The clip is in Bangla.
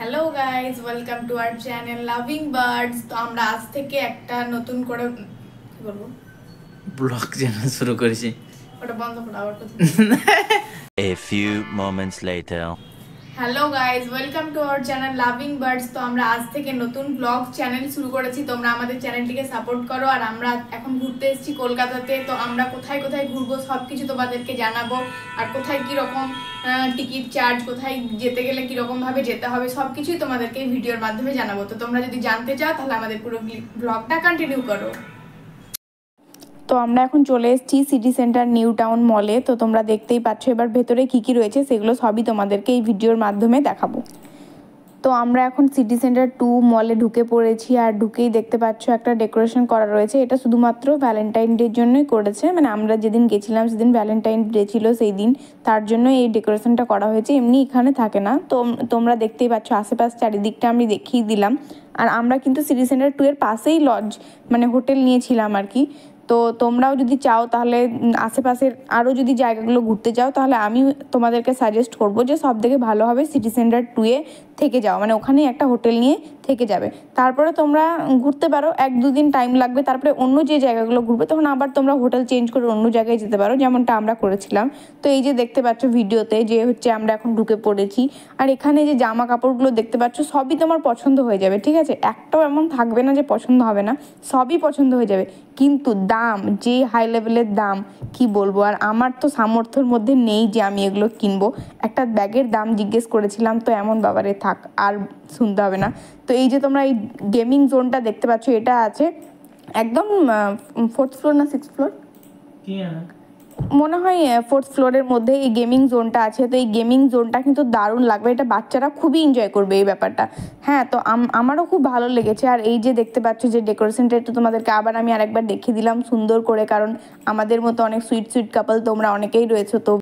Hello guys, welcome to our channel loving birds. তো আমরা আজ থেকে একটা নতুন করে কি বলবো ব্লগ চ্যানেল শুরু করেছি। ওটা বন্ধ করো, আবার কথা। A few moments later. Hello guys, welcome to our channel loving birds. তো আমরা আজ থেকে নতুন ব্লগ চ্যানেল শুরু করেছি। তোমরা আমাদের চ্যানেলটিকে সাপোর্ট করো। আর আমরা এখন ঘুরতে এসেছি কলকাতাতে। তো আমরা কোথায় কোথায় ঘুরবো সব কিছু তোমাদেরকে জানাবো। আর কোথায় কীরকম টিকিট চার্জ, কোথায় যেতে গেলে কীরকমভাবে যেতে হবে, সব কিছুই তোমাদেরকে এই ভিডিওর মাধ্যমে জানাবো। তো তোমরা যদি জানতে চাও তাহলে আমাদের পুরো ব্লগটা কন্টিনিউ করো। তো আমরা এখন চলে এসেছি সিটি সেন্টার নিউ টাউন মলে। তো তোমরা দেখতেই পাচ্ছ এবার ভেতরে কী কী রয়েছে সেগুলো সবই তোমাদেরকে এই ভিডিওর মাধ্যমে দেখাবো। তো আমরা এখন সিটি সেন্টার 2 মলে ঢুকে পড়েছি। আর ঢুকেই দেখতে পাচ্ছ একটা ডেকোরেশন করা রয়েছে। এটা শুধুমাত্র ভ্যালেন্টাইন ডের জন্যই করেছে, মানে আমরা যেদিন গেছিলাম সেদিন ভ্যালেন্টাইন ডে ছিল সেই দিন, তার জন্য এই ডেকোরেশনটা করা হয়েছে, এমনি এখানে থাকে না। তো তোমরা দেখতেই পাচ্ছ আশেপাশ চারিদিকটা আমি দেখিয়ে দিলাম। আর আমরা কিন্তু সিটি সেন্টার 2 এর পাশেই লজ মানে হোটেল নিয়েছিলাম আর কি। তো তোমরাও যদি চাও তাহলে আশেপাশের আরও যদি জায়গাগুলো ঘুরতে চাও তাহলে আমি তোমাদেরকে সাজেস্ট করবো যে সব থেকে ভালো হবে সিটি সেন্টার 2 এ থেকে যাও, মানে ওখানেই একটা হোটেল নিয়ে থেকে যাবে। তারপরে তোমরা ঘুরতে পারো, 1-2 দিন টাইম লাগবে। তারপরে অন্য যে জায়গাগুলো ঘুরবে তখন আবার তোমরা হোটেল চেঞ্জ করে অন্য জায়গায় যেতে পারো, যেমনটা আমরা করেছিলাম। তো এই যে দেখতে পাচ্ছ ভিডিওতে যে হচ্ছে আমরা এখন ঢুকে পড়েছি। আর এখানে যে জামা কাপড়গুলো দেখতে পাচ্ছ সবই তোমার পছন্দ হয়ে যাবে, ঠিক আছে? একটাও এমন থাকবে না যে পছন্দ হবে না, সবই পছন্দ হয়ে যাবে। কিন্তু দাম, যে হাই লেভেলের দাম কি বলবো। আর আমার তো সামর্থ্যের মধ্যে নেই যে আমি এগুলো কিনবো। একটা ব্যাগের দাম জিজ্ঞেস করেছিলাম, তো এমন বাবারে থাক, আর শুনতে হবে না। তো এই যে তোমরা এই গেমিং জোনটা দেখতে পাচ্ছ, এটা আছে একদম 4th ফ্লোর না 6th ফ্লোর, মনে হয় 4th ফ্লোরের মধ্যে এই গেমিং জোনটা আছে। তো এই গেমিং জোনটা কিন্তু দারুণ লাগবে, এটা বাচ্চারা খুবই এনজয় করবে এই ব্যাপারটা। হ্যাঁ, তো আমারও খুব ভালো লেগেছে। আর এই যে দেখতে পাচ্ছ যে ডেকোরেশনটা, একটু তোমাদেরকে আবার আমি আরেকবার দেখিয়ে দিলাম সুন্দর করে, কারণ আমাদের মতো অনেক সুইট সুইট কাপল তোমরা অনেকেই রয়েছো। তো